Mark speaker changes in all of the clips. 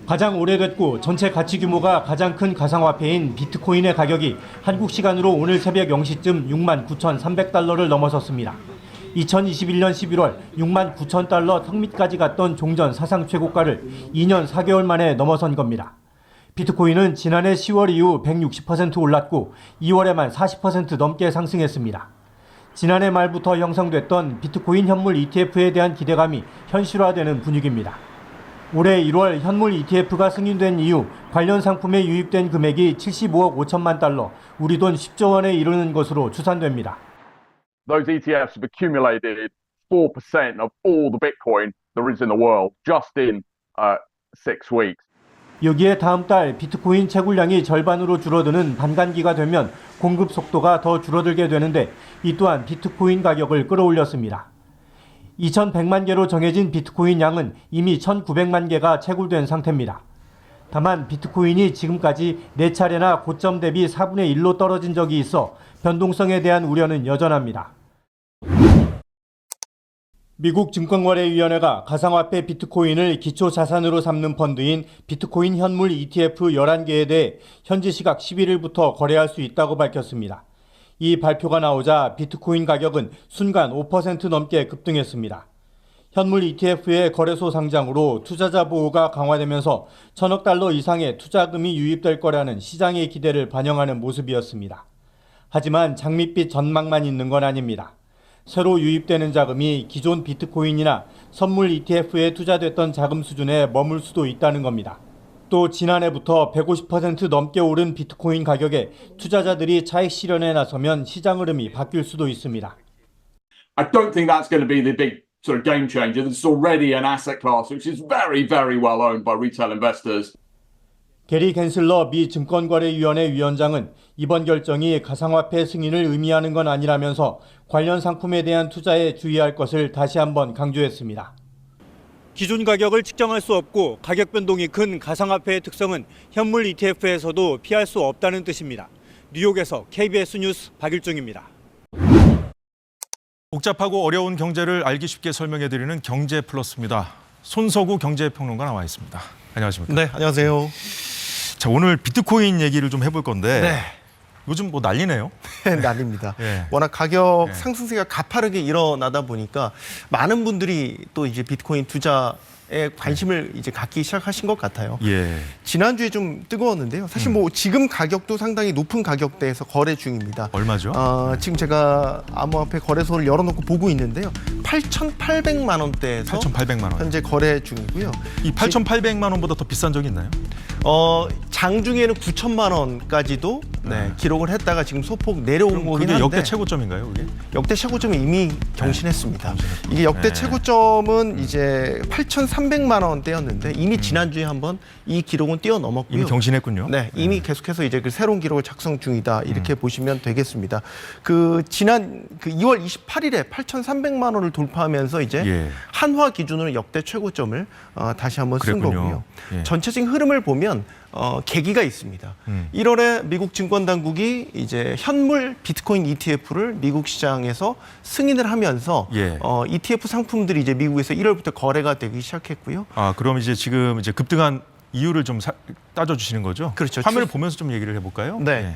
Speaker 1: 가장 오래됐고 전체 가치 규모가 가장 큰 가상화폐인 비트코인의 가격이 한국 시간으로 오늘 새벽 0시쯤 69,300달러를 넘어섰습니다. 2021년 11월 69,000달러 턱밑까지 갔던 종전 사상 최고가를 2년 4개월 만에 넘어선 겁니다. 비트코인은 지난해 10월 이후 160% 올랐고 2월에만 40% 넘게 상승했습니다. 지난해 말부터 형성됐던 비트코인 현물 ETF에 대한 기대감이 현실화되는 분위기입니다. 올해 1월 현물 ETF가 승인된 이후 관련 상품에 유입된 금액이 75억 5천만 달러, 우리 돈 10조 원에 이르는 것으로 추산됩니다.
Speaker 2: Those ETFs have accumulated 4% of all the Bitcoin there is in the world just in 6 weeks.
Speaker 1: 여기에 다음 달 비트코인 채굴량이 절반으로 줄어드는 반감기가 되면 공급 속도가 더 줄어들게 되는데 이 또한 비트코인 가격을 끌어올렸습니다. 2,100만 개로 정해진 비트코인 양은 이미 1,900만 개가 채굴된 상태입니다. 다만 비트코인이 지금까지 4차례나 고점 대비 4분의 1로 떨어진 적이 있어 변동성에 대한 우려는 여전합니다. 미국 증권거래위원회가 가상화폐 비트코인을 기초자산으로 삼는 펀드인 비트코인 현물 ETF 11개에 대해 현지 시각 11일부터 거래할 수 있다고 밝혔습니다. 이 발표가 나오자 비트코인 가격은 순간 5% 넘게 급등했습니다. 현물 ETF의 거래소 상장으로 투자자 보호가 강화되면서 1,000억 달러 이상의 투자금이 유입될 거라는 시장의 기대를 반영하는 모습이었습니다. 하지만 장밋빛 전망만 있는 건 아닙니다. 새로 유입되는 자금이 기존 비트코인이나 선물 ETF에 투자됐던 자금 수준에 머물 수도 있다는 겁니다. 또 지난해부터 150% 넘게 오른 비트코인 가격에 투자자들이 차익 실현에 나서면 시장 흐름이 바뀔 수도 있습니다.
Speaker 3: I don't think that's going to be the big sort of game changer. This is already an asset class which is very, very well owned by retail investors.
Speaker 1: 게리 갠슬러 미 증권거래위원회 위원장은 이번 결정이 가상화폐 승인을 의미하는 건 아니라면서 관련 상품에 대한 투자에 주의할 것을 다시 한번 강조했습니다. 기존 가격을 측정할 수 없고 가격 변동이 큰 가상화폐의 특성은 현물 ETF에서도 피할 수 없다는 뜻입니다. 뉴욕에서 KBS 뉴스 박일중입니다.
Speaker 4: 복잡하고 어려운 경제를 알기 쉽게 설명해드리는 경제 플러스입니다. 손석우 경제평론가 나와 있습니다. 안녕하십니까?
Speaker 5: 네, 안녕하세요.
Speaker 4: 자, 오늘 비트코인 얘기를 좀 해볼 건데
Speaker 5: 네.
Speaker 4: 요즘 뭐 난리네요.
Speaker 5: 난립니다.
Speaker 4: 예.
Speaker 5: 워낙 가격
Speaker 4: 예.
Speaker 5: 상승세가 가파르게 일어나다 보니까 많은 분들이 또 이제 비트코인 투자에 관심을 이제 갖기 시작하신 것 같아요.
Speaker 4: 예.
Speaker 5: 지난주에 좀 뜨거웠는데요. 사실 뭐 지금 가격도 상당히 높은 가격대에서 거래 중입니다.
Speaker 4: 얼마죠?
Speaker 5: 지금 제가 암호화폐 거래소를 열어놓고 보고 있는데요. 8,800만 원대에서
Speaker 4: 8,800만 원.
Speaker 5: 현재 거래 중이고요.
Speaker 4: 이 8,800만 원보다 더 비싼 적이 있나요?
Speaker 5: 장중에는 9천만 원까지도 기록을 했다가 지금 소폭 내려온
Speaker 4: 그럼
Speaker 5: 거긴
Speaker 4: 그게
Speaker 5: 한데
Speaker 4: 역대 최고점인가요, 그게?
Speaker 5: 역대 최고점은 이미 경신했습니다.
Speaker 4: 경신했구나.
Speaker 5: 이게 역대
Speaker 4: 네.
Speaker 5: 최고점은 이제 8,300만 원대였는데 이미 지난주에 한번 이 기록은 뛰어넘었고요.
Speaker 4: 이미 경신했군요.
Speaker 5: 네, 이미 계속해서 이제 그 새로운 기록을 작성 중이다 이렇게 보시면 되겠습니다. 지난 2월 28일에 8,300만 원을 돌파하면서 이제
Speaker 4: 예.
Speaker 5: 한화 기준으로 역대 최고점을 다시 한번 쓴
Speaker 4: 그랬군요.
Speaker 5: 거고요.
Speaker 4: 예.
Speaker 5: 전체적인 흐름을 보면 계기가 있습니다. 1월에 미국 증권 당국이 이제 현물 비트코인 ETF를 미국 시장에서 승인을 하면서
Speaker 4: 예.
Speaker 5: ETF 상품들이 이제 미국에서 1월부터 거래가 되기 시작했고요.
Speaker 4: 그럼 이제 지금 이제 급등한 이유를 좀 따져주시는 거죠?
Speaker 5: 그렇죠.
Speaker 4: 화면을 보면서 좀 얘기를 해볼까요?
Speaker 5: 네.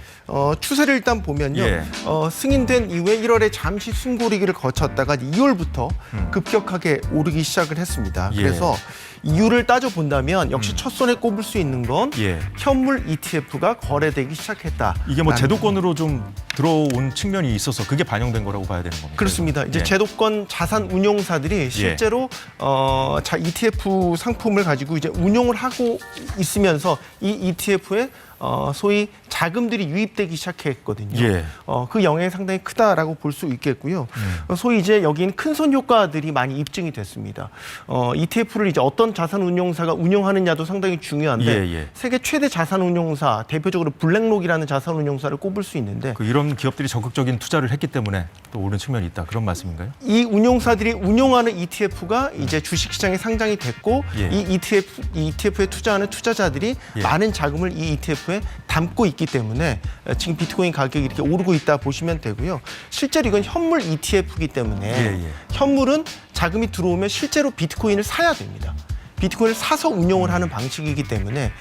Speaker 5: 추세를 일단 보면요.
Speaker 4: 예.
Speaker 5: 승인된 이후에 1월에 잠시 숨고르기를 거쳤다가 2월부터 급격하게 오르기 시작을 했습니다.
Speaker 4: 예.
Speaker 5: 그래서 이유를 따져본다면 역시 첫 손에 꼽을 수 있는 건
Speaker 4: 예.
Speaker 5: 현물 ETF가 거래되기 시작했다.
Speaker 4: 이게 뭐 제도권으로 좀 들어온 측면이 있어서 그게 반영된 거라고 봐야 되는 겁니다.
Speaker 5: 그렇습니다. 이제
Speaker 4: 예.
Speaker 5: 제도권 자산 운용사들이 실제로 ETF 상품을 가지고 이제 운용을 하고 있으면서 이 ETF에 소위 자금들이 유입되기 시작했거든요.
Speaker 4: 예.
Speaker 5: 그 영향이 상당히 크다라고 볼 수 있겠고요. 소위 이제 여기는 큰손 효과들이 많이 입증이 됐습니다. ETF를 이제 어떤 자산 운용사가 운용하느냐도 상당히 중요한데
Speaker 4: 예.
Speaker 5: 세계 최대 자산 운용사 대표적으로 블랙록이라는 자산 운용사를 꼽을 수 있는데
Speaker 4: 이런 기업들이 적극적인 투자를 했기 때문에 또 오른 측면이 있다 그런 말씀인가요?
Speaker 5: 이 운용사들이 운용하는 ETF가 이제 주식시장에 상장이 됐고
Speaker 4: 예.
Speaker 5: 이 ETF에 투자하는 투자자들이
Speaker 4: 예.
Speaker 5: 많은 자금을 이 ETF에 담고 있기 때문에 지금 비트코인 가격이 이렇게 오르고 있다 보시면 되고요. 실제로 이건 현물 ETF이기 때문에
Speaker 4: 예.
Speaker 5: 현물은 자금이 들어오면 실제로 비트코인을 사야 됩니다. 비트코인을 사서 운용을 하는 방식이기 때문에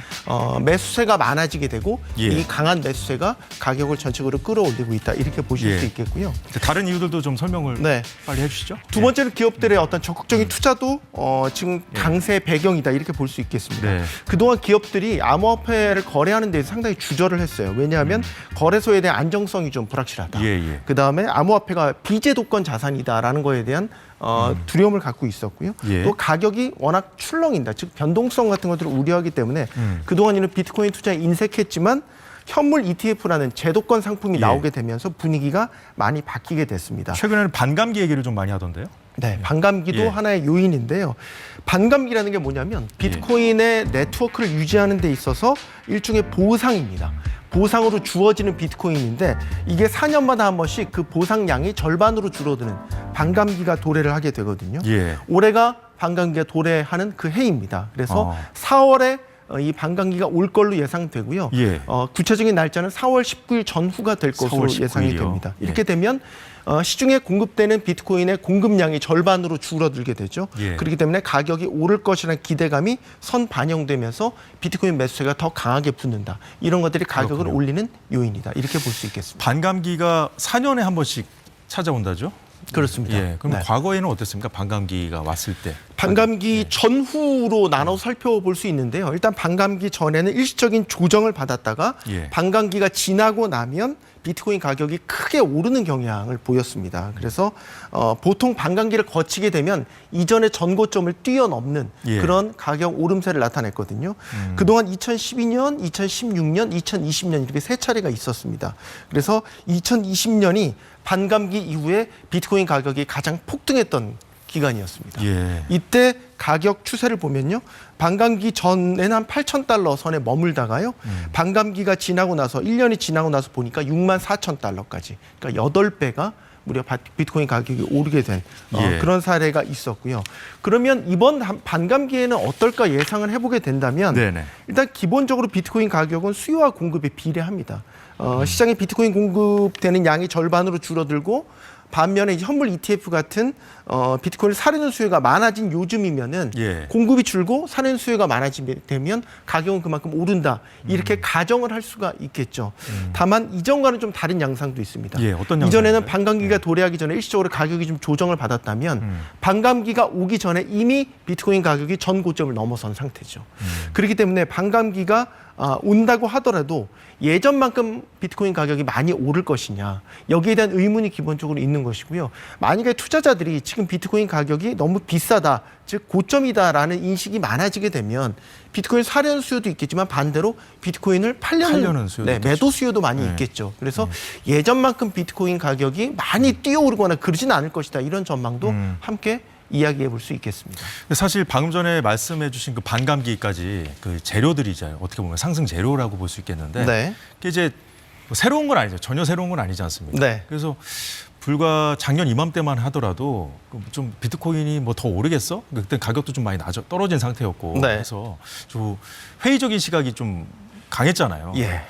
Speaker 5: 매수세가 많아지게 되고
Speaker 4: 예.
Speaker 5: 이 강한 매수세가 가격을 전체적으로 끌어올리고 있다 이렇게 보실
Speaker 4: 예.
Speaker 5: 수 있겠고요.
Speaker 4: 다른 이유들도 좀 설명을
Speaker 5: 네.
Speaker 4: 빨리 해주시죠.
Speaker 5: 두 번째는 기업들의 어떤 적극적인 투자도 지금 강세 배경이다 이렇게 볼 수 있겠습니다.
Speaker 4: 네.
Speaker 5: 그동안 기업들이 암호화폐를 거래하는 데서 상당히 주저를 했어요. 왜냐하면 거래소에 대한 안정성이 좀 불확실하다.
Speaker 4: 예.
Speaker 5: 그다음에 암호화폐가 비제도권 자산이다라는 거에 대한 두려움을 갖고 있었고요.
Speaker 4: 예.
Speaker 5: 또 가격이 워낙 출렁인다. 즉 변동성 같은 것들을 우려하기 때문에 그동안에는 비트코인 투자에 인색했지만 현물 ETF라는 제도권 상품이
Speaker 4: 예.
Speaker 5: 나오게 되면서 분위기가 많이 바뀌게 됐습니다.
Speaker 4: 최근에는 반감기 얘기를 좀 많이 하던데요.
Speaker 5: 네, 반감기도
Speaker 4: 예.
Speaker 5: 하나의 요인인데요. 반감기라는 게 뭐냐면 비트코인의 네트워크를 유지하는 데 있어서 일종의 보상입니다. 보상으로 주어지는 비트코인인데 이게 4년마다 한 번씩 그 보상량이 절반으로 줄어드는 반감기가 도래를 하게 되거든요.
Speaker 4: 예.
Speaker 5: 올해가 반감기가 도래하는 그 해입니다. 그래서 4월에 이 반감기가 올 걸로 예상되고요.
Speaker 4: 예.
Speaker 5: 구체적인 날짜는 4월 19일 전후가 될 것으로
Speaker 4: 4월 19일 이요?
Speaker 5: 예상이 됩니다. 이렇게
Speaker 4: 예.
Speaker 5: 되면 시중에 공급되는 비트코인의 공급량이 절반으로 줄어들게 되죠.
Speaker 4: 예.
Speaker 5: 그렇기 때문에 가격이 오를 것이라는 기대감이 반영되면서 비트코인 매수세가 더 강하게 붙는다. 이런 것들이 가격을
Speaker 4: 그렇군요.
Speaker 5: 올리는 요인이다. 이렇게 볼 수 있겠습니다.
Speaker 4: 반감기가 4년에 한 번씩 찾아온다죠.
Speaker 5: 그렇습니다.
Speaker 4: 예. 그럼
Speaker 5: 네.
Speaker 4: 과거에는 어땠습니까? 반감기가 왔을 때.
Speaker 5: 반감기 전후로 나눠 살펴볼 수 있는데요. 일단 반감기 전에는 일시적인 조정을 받았다가
Speaker 4: 예.
Speaker 5: 반감기가 지나고 나면 비트코인 가격이 크게 오르는 경향을 보였습니다. 그래서 보통 반감기를 거치게 되면 이전의 전고점을 뛰어넘는
Speaker 4: 예.
Speaker 5: 그런 가격 오름세를 나타냈거든요. 그동안 2012년, 2016년, 2020년 이렇게 세 차례가 있었습니다. 그래서 2020년이 반감기 이후에 비트코인 가격이 가장 폭등했던 기간이었습니다.
Speaker 4: 예.
Speaker 5: 이때 가격 추세를 보면요. 반감기 전에는 한 8,000달러 선에 머물다가요. 반감기가 지나고 나서 1년이 지나고 나서 보니까 64,000달러까지. 그러니까 8배가 무려 비트코인 가격이 오르게 된
Speaker 4: 예.
Speaker 5: 그런 사례가 있었고요. 그러면 이번 반감기에는 어떨까 예상을 해보게 된다면
Speaker 4: 네네.
Speaker 5: 일단 기본적으로 비트코인 가격은 수요와 공급에 비례합니다. 시장에 비트코인 공급되는 양이 절반으로 줄어들고 반면에 이제 현물 ETF 같은 비트코인을 사려는 수요가 많아진 요즘이면은
Speaker 4: 예.
Speaker 5: 공급이 줄고 사려는 수요가 많아지면 가격은 그만큼 오른다. 이렇게 가정을 할 수가 있겠죠. 다만 이전과는 좀 다른 양상도 있습니다.
Speaker 4: 예, 어떤
Speaker 5: 이전에는
Speaker 4: 양상인가요?
Speaker 5: 반감기가 도래하기 전에 일시적으로 가격이 좀 조정을 받았다면 반감기가 오기 전에 이미 비트코인 가격이 전 고점을 넘어선 상태죠. 그렇기 때문에 반감기가 온다고 하더라도 예전만큼 비트코인 가격이 많이 오를 것이냐 여기에 대한 의문이 기본적으로 있는 것이고요. 만약에 투자자들이 지금 비트코인 가격이 너무 비싸다 즉 고점이다라는 인식이 많아지게 되면 비트코인 사려는 수요도 있겠지만 반대로 비트코인을 팔려는
Speaker 4: 수요도 있겠죠.
Speaker 5: 매도 수요도 많이
Speaker 4: 네.
Speaker 5: 있겠죠. 그래서 예전만큼 비트코인 가격이 많이 뛰어오르거나 그러지는 않을 것이다 이런 전망도 함께 이야기해 볼 수 있겠습니다.
Speaker 4: 근데 사실 방금 전에 말씀해 주신 그 반감기까지 그 재료들이죠. 어떻게 보면 상승 재료라고 볼 수 있겠는데
Speaker 5: 네.
Speaker 4: 그게 이제 뭐 새로운 건 아니죠. 전혀 새로운 건 아니지 않습니까?
Speaker 5: 네.
Speaker 4: 그래서 불과 작년 이맘때만 하더라도 좀 비트코인이 뭐 더 오르겠어? 그때 가격도 좀 많이 떨어진 상태였고
Speaker 5: 네.
Speaker 4: 그래서 좀 회의적인 시각이 좀 강했잖아요.
Speaker 5: 예.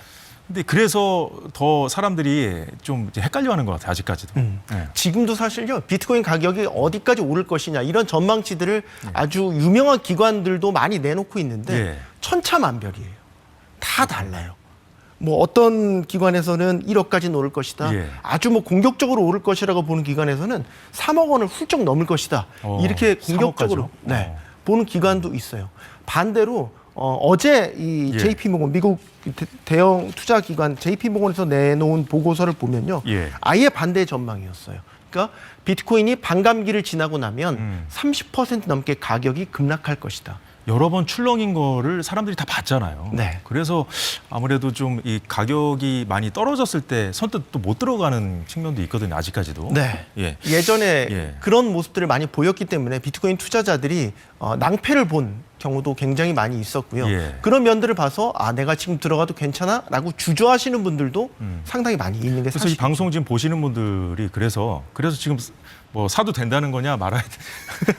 Speaker 4: 근데 그래서 더 사람들이 좀 이제 헷갈려하는 것 같아요. 아직까지도. 네.
Speaker 5: 지금도 사실요 비트코인 가격이 어디까지 오를 것이냐 이런 전망치들을 아주 유명한 기관들도 많이 내놓고 있는데
Speaker 4: 예.
Speaker 5: 천차만별이에요. 다 달라요. 뭐 어떤 기관에서는 1억까지 오를 것이다.
Speaker 4: 예.
Speaker 5: 아주 뭐 공격적으로 오를 것이라고 보는 기관에서는 3억 원을 훌쩍 넘을 것이다. 이렇게
Speaker 4: 3억
Speaker 5: 공격적으로
Speaker 4: 까지요?
Speaker 5: 네, 보는 기관도 있어요. 반대로 어제 이
Speaker 4: 예.
Speaker 5: JP모건 미국 대형 투자 기관 JP모건에서 내놓은 보고서를 보면요.
Speaker 4: 예.
Speaker 5: 아예 반대의 전망이었어요. 그러니까 비트코인이 반감기를 지나고 나면 30% 넘게 가격이 급락할 것이다.
Speaker 4: 여러 번 출렁인 거를 사람들이 다 봤잖아요.
Speaker 5: 네.
Speaker 4: 그래서 아무래도 좀 이 가격이 많이 떨어졌을 때 선뜻 또 못 들어가는 측면도 있거든요. 아직까지도.
Speaker 5: 네.
Speaker 4: 예.
Speaker 5: 예전에
Speaker 4: 예.
Speaker 5: 그런 모습들을 많이 보였기 때문에 비트코인 투자자들이 낭패를 본 경우도 굉장히 많이 있었고요.
Speaker 4: 예.
Speaker 5: 그런 면들을 봐서 내가 지금 들어가도 괜찮아라고 주저하시는 분들도 상당히 많이 있는 게
Speaker 4: 그래서 이
Speaker 5: 사실이죠.
Speaker 4: 방송 지금 보시는 분들이 그래서 지금 뭐 사도 된다는 거냐 말아야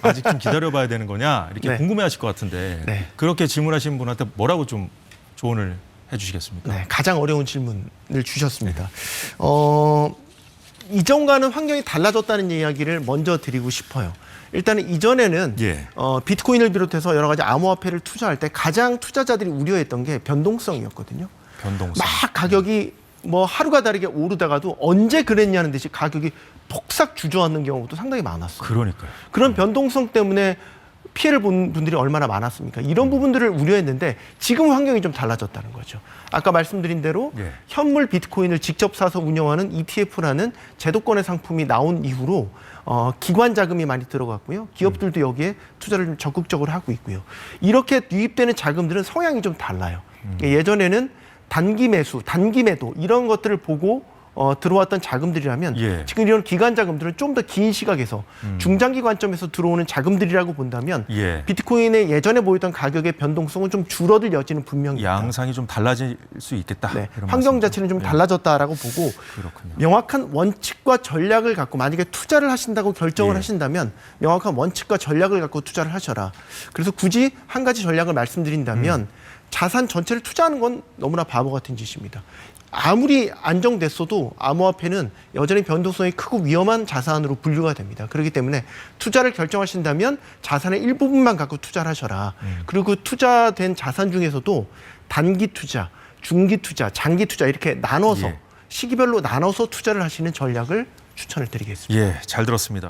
Speaker 4: 아직 좀 기다려봐야 되는 거냐 이렇게
Speaker 5: 네.
Speaker 4: 궁금해하실 것 같은데
Speaker 5: 네.
Speaker 4: 그렇게 질문하신 분한테 뭐라고 좀 조언을 해주시겠습니까?
Speaker 5: 네, 가장 어려운 질문을 주셨습니다. 이전과는 환경이 달라졌다는 이야기를 먼저 드리고 싶어요. 일단은 이전에는
Speaker 4: 예.
Speaker 5: 비트코인을 비롯해서 여러 가지 암호화폐를 투자할 때 가장 투자자들이 우려했던 게 변동성이었거든요.
Speaker 4: 변동성.
Speaker 5: 막 가격이 뭐 하루가 다르게 오르다가도 언제 그랬냐는 듯이 가격이 폭삭 주저앉는 경우도 상당히 많았어요.
Speaker 4: 그러니까요.
Speaker 5: 그런 변동성 때문에 피해를 본 분들이 얼마나 많았습니까? 이런 부분들을 우려했는데 지금 환경이 좀 달라졌다는 거죠. 아까 말씀드린 대로
Speaker 4: 예.
Speaker 5: 현물 비트코인을 직접 사서 운영하는 ETF라는 제도권의 상품이 나온 이후로 기관 자금이 많이 들어갔고요. 기업들도 여기에 투자를 좀 적극적으로 하고 있고요. 이렇게 유입되는 자금들은 성향이 좀 달라요. 예전에는 단기 매수, 단기 매도 이런 것들을 보고 들어왔던 자금들이라면
Speaker 4: 예.
Speaker 5: 지금 이런 기관 자금들은 좀 더 긴 시각에서 중장기 관점에서 들어오는 자금들이라고 본다면
Speaker 4: 예.
Speaker 5: 비트코인의 예전에 보였던 가격의 변동성은 좀 줄어들 여지는 분명히 있다.
Speaker 4: 양상이 좀 달라질 수 있겠다.
Speaker 5: 네,
Speaker 4: 이런
Speaker 5: 환경
Speaker 4: 말씀이죠.
Speaker 5: 자체는 좀
Speaker 4: 예.
Speaker 5: 달라졌다라고 보고
Speaker 4: 그렇군요.
Speaker 5: 명확한 원칙과 전략을 갖고 만약에 투자를 하신다고 결정을
Speaker 4: 예.
Speaker 5: 하신다면 명확한 원칙과 전략을 갖고 투자를 하셔라. 그래서 굳이 한 가지 전략을 말씀드린다면 자산 전체를 투자하는 건 너무나 바보 같은 짓입니다. 아무리 안정됐어도 암호화폐는 여전히 변동성이 크고 위험한 자산으로 분류가 됩니다. 그렇기 때문에 투자를 결정하신다면 자산의 일부분만 갖고 투자를 하셔라. 그리고 투자된 자산 중에서도 단기 투자, 중기 투자, 장기 투자 이렇게 나눠서
Speaker 4: 예.
Speaker 5: 시기별로 나눠서 투자를 하시는 전략을 추천을 드리겠습니다.
Speaker 4: 예, 잘 들었습니다.